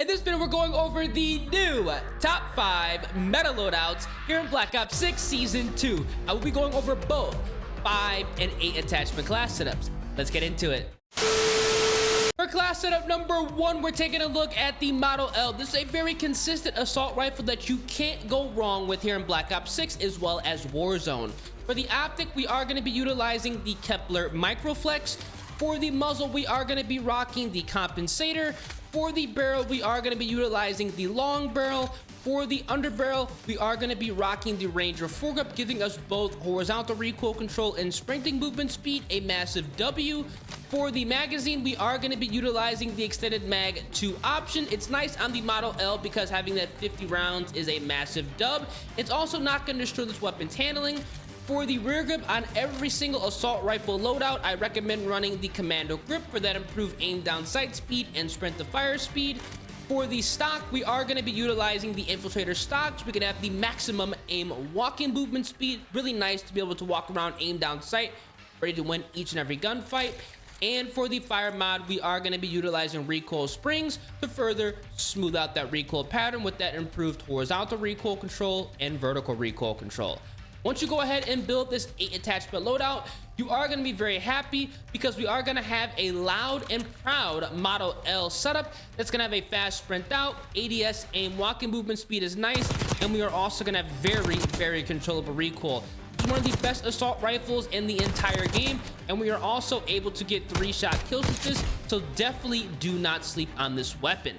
In this video, we're going over the new top 5 meta loadouts here in Black Ops 6 Season 2. I will be going over both 5 and 8 attachment class setups. Let's get into it. For class setup number 1, we're taking a look at the Model L. This is a very consistent assault rifle that you can't go wrong with here in Black Ops 6 as well as Warzone. For the optic, we are going to be utilizing the Kepler Microflex. For the muzzle, we are going to be rocking the compensator. For the barrel, we are going to be utilizing the long barrel. For the underbarrel, we are going to be rocking the Ranger foregrip, giving us both horizontal recoil control and sprinting movement speed, a massive W. For the magazine, we are going to be utilizing the extended mag 2 option. It's nice on the Model L because having that 50 rounds is a massive dub. It's also not going to destroy this weapon's handling. For the rear grip on every single assault rifle loadout, I recommend running the commando grip for that improved aim down sight speed and sprint to fire speed. For the stock, we are going to be utilizing the infiltrator stock, so we can have the maximum aim walking movement speed. Really nice to be able to walk around aim down sight, ready to win each and every gunfight. And for the fire mod, we are going to be utilizing recoil springs to further smooth out that recoil pattern with that improved horizontal recoil control and vertical recoil control. Once you go ahead and build this 8 attachment loadout, you are going to be very happy because we are going to have a loud and proud Model L setup that's going to have a fast sprint out, ADS aim walking movement speed is nice, and we are also going to have very controllable recoil. It's one of the best assault rifles in the entire game, and we are also able to get 3-shot kills with this, so definitely do not sleep on this weapon.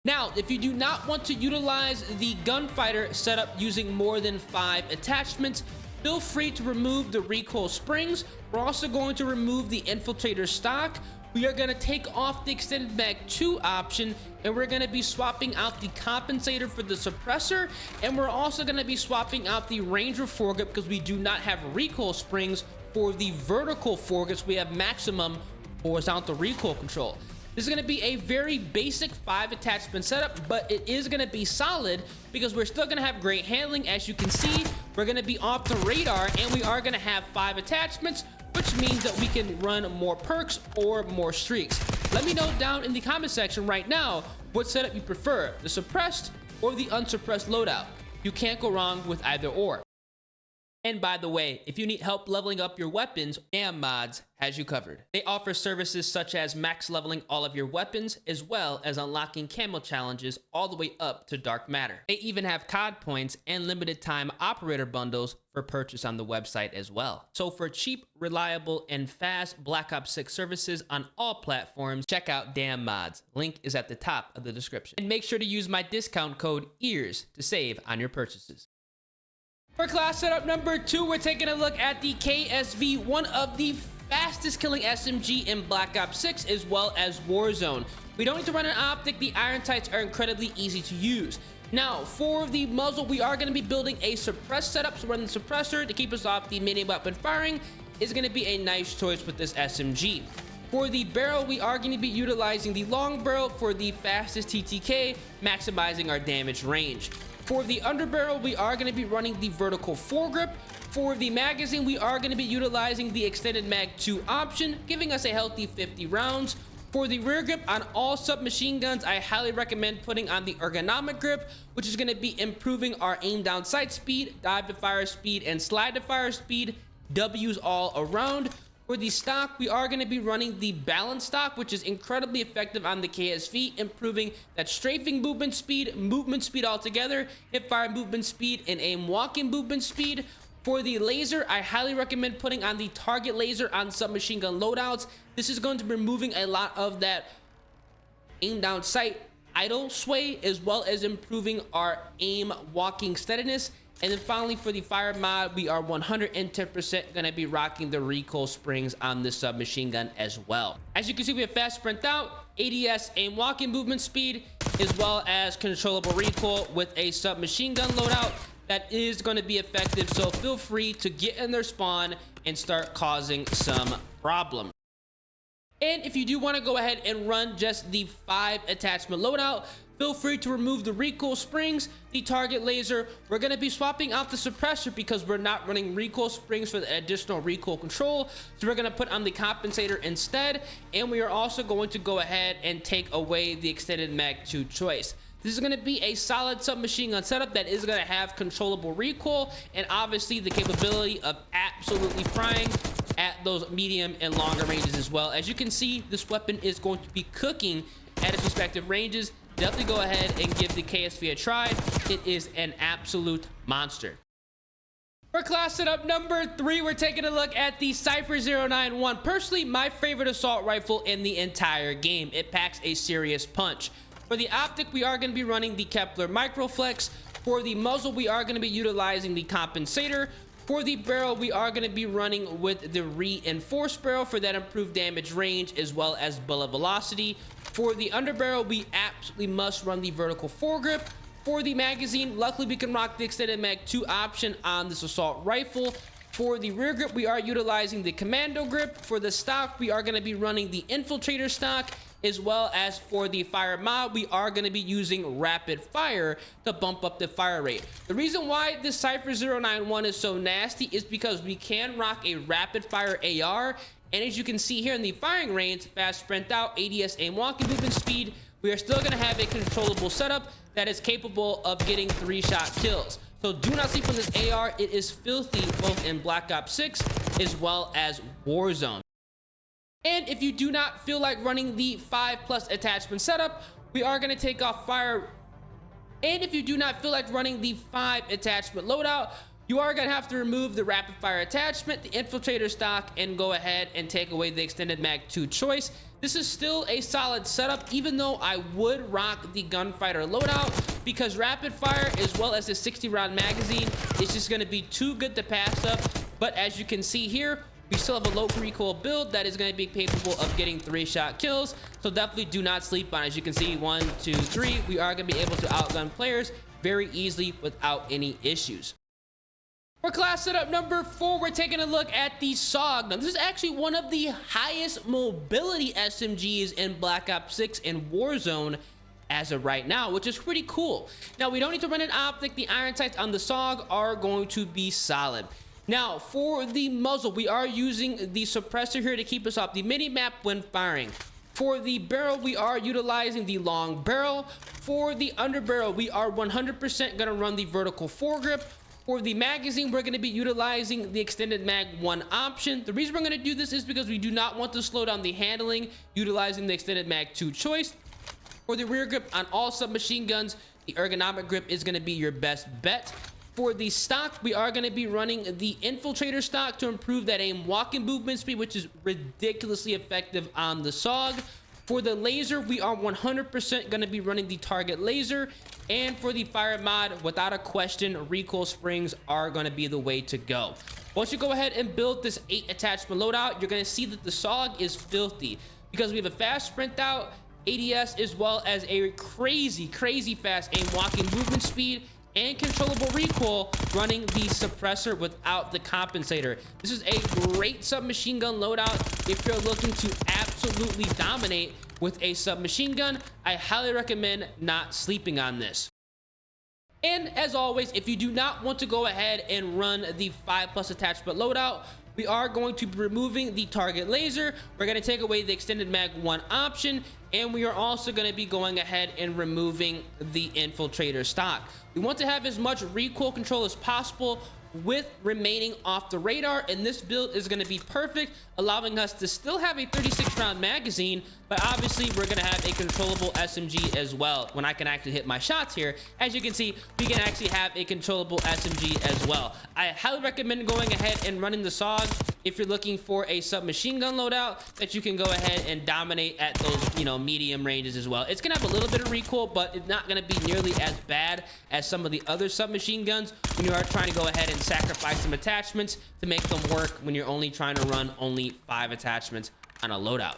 Now, if you do not want to utilize the gunfighter setup using more than 5 attachments, feel free to remove the recoil springs. We're also going to remove the infiltrator stock. We are going to take off the extended mag 2 option, and we're going to be swapping out the compensator for the suppressor, and we're also going to be swapping out the Ranger foregrip because we do not have recoil springs for the vertical foregrips. We have maximum horizontal recoil control. This is going to be a very basic 5 attachment setup, but it is going to be solid because we're still going to have great handling. As you can see, we're going to be off the radar, and we are going to have 5 attachments, which means that we can run more perks or more streaks. Let me know down in the comment section right now what setup you prefer, the suppressed or the unsuppressed loadout. You can't go wrong with either or. And by the way, if you need help leveling up your weapons, Damn Mods has you covered. They offer services such as max leveling all of your weapons, as well as unlocking camo challenges all the way up to Dark Matter. They even have COD points and limited time operator bundles for purchase on the website as well. So for cheap, reliable, and fast Black Ops 6 services on all platforms, check out Damn Mods. Link is at the top of the description. And make sure to use my discount code EARS to save on your purchases. For class setup number 2, we're taking a look at the KSV, one of the fastest killing SMG in Black Ops 6 as well as Warzone. We don't need to run an optic. The iron sights are incredibly easy to use. Now, for the muzzle, we are going to be building a suppressed setup. So running the suppressor to keep us off the mini weapon firing is going to be a nice choice with this SMG. For the barrel, we are going to be utilizing the long barrel for the fastest TTK, maximizing our damage range. For the underbarrel, we are going to be running the vertical foregrip. For the magazine, we are going to be utilizing the extended mag 2 option, giving us a healthy 50 rounds. For the rear grip on all submachine guns, I highly recommend putting on the ergonomic grip, which is going to be improving our aim down sight speed, dive to fire speed, and slide to fire speed. W's all around. For the stock, we are going to be running the balance stock, which is incredibly effective on the KSV, improving that strafing movement speed altogether, hip fire movement speed, and aim walking movement speed. For the laser, I highly recommend putting on the target laser on submachine gun loadouts. This is going to be removing a lot of that aim down sight idle sway, as well as improving our aim walking steadiness. And then finally, for the fire mod, we are 110% going to be rocking the recoil springs on this submachine gun as well. As you can see, we have fast sprint out, ADS aim walking movement speed, as well as controllable recoil with a submachine gun loadout that is going to be effective. So feel free to get in their spawn and start causing some problems. And if you do want to go ahead and run just the 5 attachment loadout, feel free to remove the recoil springs, the target laser. We're going to be swapping out the suppressor because we're not running recoil springs for the additional recoil control. So we're going to put on the compensator instead. And we are also going to go ahead and take away the extended mag 2 choice. This is going to be a solid submachine gun setup that is going to have controllable recoil and obviously the capability of absolutely frying at those medium and longer ranges as well. As you can see, this weapon is going to be cooking at its respective ranges. Definitely go ahead and give the KSV a try. It is an absolute monster. For class setup number 3, we're taking a look at the CYPHER 091. Personally, my favorite assault rifle in the entire game. It packs a serious punch. For the optic, we are going to be running the Kepler Microflex. For the muzzle, we are going to be utilizing the compensator. For the barrel, we are going to be running with the reinforced barrel for that improved damage range as well as bullet velocity. For the underbarrel, we absolutely must run the vertical foregrip. For the magazine, luckily we can rock the extended mag 2 option on this assault rifle. For the rear grip, we are utilizing the commando grip. For the stock, we are going to be running the infiltrator stock, as well as for the fire mod, we are going to be using rapid fire to bump up the fire rate. The reason why this CYPHER 091 is so nasty is because we can rock a rapid fire AR, and as you can see here in the firing range, fast sprint out, ADS aim walking movement speed, we are still going to have a controllable setup that is capable of getting 3-shot kills. So do not sleep on this AR. It is filthy both in Black Ops 6 as well as Warzone. And if you do not feel like running the 5+ attachment setup, we are going to take off fire. And if you do not feel like running the 5 attachment loadout, you are going to have to remove the rapid fire attachment, the infiltrator stock, and go ahead and take away the extended mag 2 choice. This is still a solid setup, even though I would rock the gunfighter loadout, because rapid fire as well as the 60-round magazine is just going to be too good to pass up. But as you can see here, we still have a low recoil build that is going to be capable of getting 3-shot kills. So definitely do not sleep on it. As you can see, 1, 2, 3, we are going to be able to outgun players very easily without any issues. For class setup number 4, we're taking a look at the SAUG. Now, this is actually one of the highest mobility SMGs in Black Ops 6 and Warzone as of right now, which is pretty cool. Now, we don't need to run an optic. The iron sights on the SAUG are going to be solid. Now, for the muzzle, we are using the suppressor here to keep us off the mini-map when firing. For the barrel, we are utilizing the long barrel. For the underbarrel, we are 100% going to run the vertical foregrip. For the magazine, we're going to be utilizing the extended mag 1 option. The reason we're going to do this is because we do not want to slow down the handling utilizing the extended mag 2 choice. For the rear grip on all submachine guns, the ergonomic grip is going to be your best bet. For the stock, we are going to be running the infiltrator stock to improve that aim walking movement speed, which is ridiculously effective on the SAUG. For the laser, we are 100% going to be running the target laser. And for the fire mod, without a question, recoil springs are going to be the way to go. Once you go ahead and build this 8 attachment loadout, you're going to see that the SAUG is filthy because we have a fast sprint out, ADS, as well as a crazy fast aim walking movement speed and controllable recoil running the suppressor without the compensator. This is a great submachine gun loadout if you're looking to absolutely dominate with a submachine gun. I highly recommend not sleeping on this. And as always, if you do not want to go ahead and run the 5+ attachment loadout, we are going to be removing the target laser. We're going to take away the extended mag 1 option, and we are also going to be going ahead and removing the infiltrator stock. We want to have as much recoil control as possible with remaining off the radar, and this build is going to be perfect, allowing us to still have a 36-round magazine, but obviously we're going to have a controllable SMG as well. When I can actually hit my shots here, as you can see, we can actually have a controllable SMG as well. I highly recommend going ahead and running the SAUG if you're looking for a submachine gun loadout that you can go ahead and dominate at those, medium ranges as well. It's gonna have a little bit of recoil, but it's not gonna be nearly as bad as some of the other submachine guns when you are trying to go ahead and sacrifice some attachments to make them work when you're only trying to run only 5 attachments on a loadout.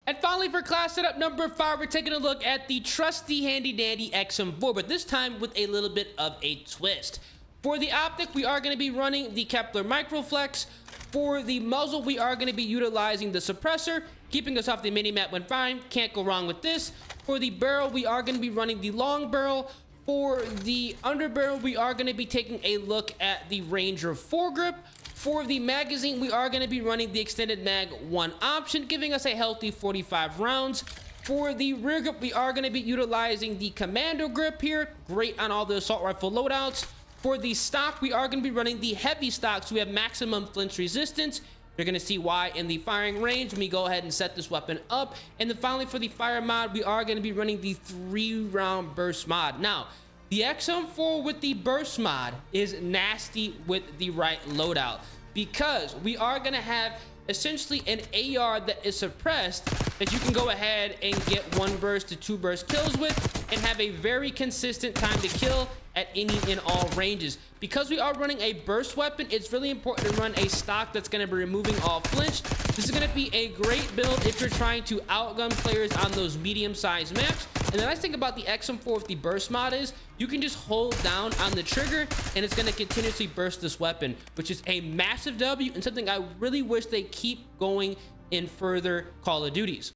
And finally, for class setup number 5, we're taking a look at the trusty handy dandy XM4, but this time with a little bit of a twist. For the optic, we are going to be running the Kepler Microflex. For the muzzle, we are going to be utilizing the suppressor, keeping us off the mini-map when firing. Can't go wrong with this. For the barrel, we are going to be running the long barrel. For the underbarrel, we are going to be taking a look at the Ranger foregrip. For the magazine, we are going to be running the extended mag 1 option, giving us a healthy 45 rounds. For the rear grip, we are going to be utilizing the commando grip here. Great on all the assault rifle loadouts. For the stock, we are going to be running the heavy stock, so we have maximum flinch resistance. You're going to see why in the firing range when we go ahead and set this weapon up. And then finally, for the fire mod, we are going to be running the 3-round burst mod. Now, the XM4 with the burst mod is nasty with the right loadout, because we are going to have essentially an AR that is suppressed that you can go ahead and get 1 burst to 2 burst kills with and have a very consistent time to kill at any and all ranges. Because we are running a burst weapon, it's really important to run a stock that's going to be removing all flinch. This is going to be a great build if you're trying to outgun players on those medium-sized maps. And the nice thing about the XM4 with the burst mod is you can just hold down on the trigger and it's going to continuously burst this weapon, which is a massive W and something I really wish they keep going in further Call of Duties.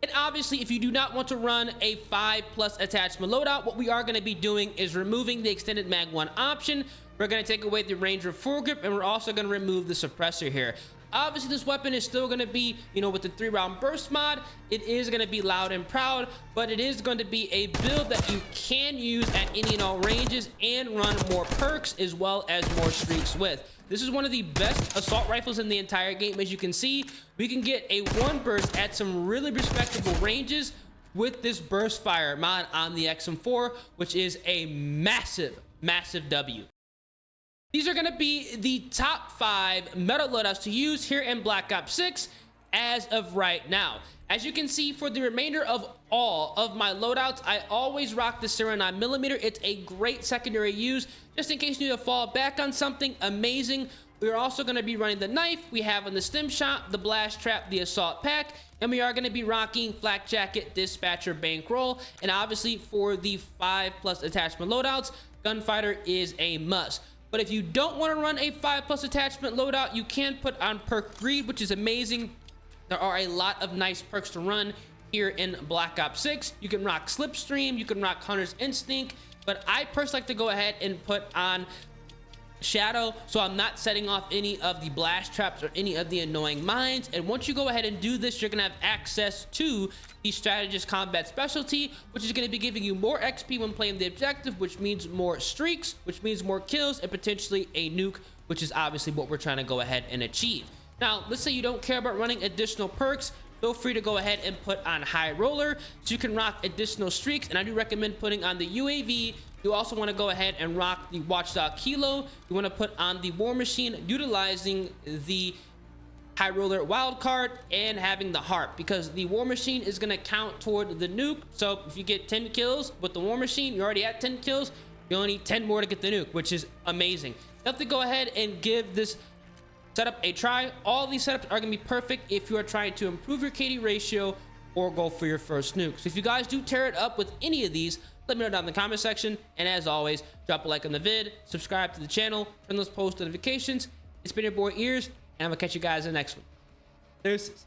And obviously, if you do not want to run a 5+ attachment loadout, what we are going to be doing is removing the extended mag 1 option. We're going to take away the Ranger foregrip, and we're also going to remove the suppressor here. Obviously, this weapon is still going to be, with the 3-round burst mod, it is going to be loud and proud, but it is going to be a build that you can use at any and all ranges and run more perks as well as more streaks with. This is one of the best assault rifles in the entire game. As you can see, we can get a 1 burst at some really respectable ranges with this burst fire mod on the XM4, which is a massive, massive W. These are going to be the top 5 meta loadouts to use here in Black Ops 6 as of right now. As you can see, for the remainder of all of my loadouts, I always rock the 9mm. It's a great secondary use, just in case you need to fall back on something amazing. We're also going to be running the knife. We have on the stim shot, the blast trap, the assault pack, and we are going to be rocking flak jacket, dispatcher, bankroll. And obviously, for the 5+ attachment loadouts, gunfighter is a must. But if you don't want to run a 5+ attachment loadout, you can put on perk greed, which is amazing. There are a lot of nice perks to run here in Black Ops 6. You can rock Slipstream, you can rock Hunter's Instinct, but I personally like to go ahead and put on Shadow, so I'm not setting off any of the blast traps or any of the annoying mines. And once you go ahead and do this, you're gonna have access to the strategist combat specialty, which is going to be giving you more XP when playing the objective, which means more streaks, which means more kills, and potentially a nuke, which is obviously what we're trying to go ahead and achieve. Now, let's say you don't care about running additional perks. Feel free to go ahead and put on High Roller so you can rock additional streaks. And I do recommend putting on the UAV. You also want to go ahead and rock the Watchdog Kilo. You want to put on the War Machine, utilizing the High Roller wildcard and having the Harp, because the War Machine is going to count toward the nuke. So if you get 10 kills with the War Machine, you're already at 10 kills. You only need 10 more to get the nuke, which is amazing. You have to go ahead and give this setup a try. All these setups are going to be perfect if you are trying to improve your KD ratio or go for your first nuke. So if you guys do tear it up with any of these, let me know down in the comment section. And as always, drop a like on the vid, subscribe to the channel, turn those post notifications. It's been your boy Ears, and I'm gonna catch you guys in the next one. Deuces.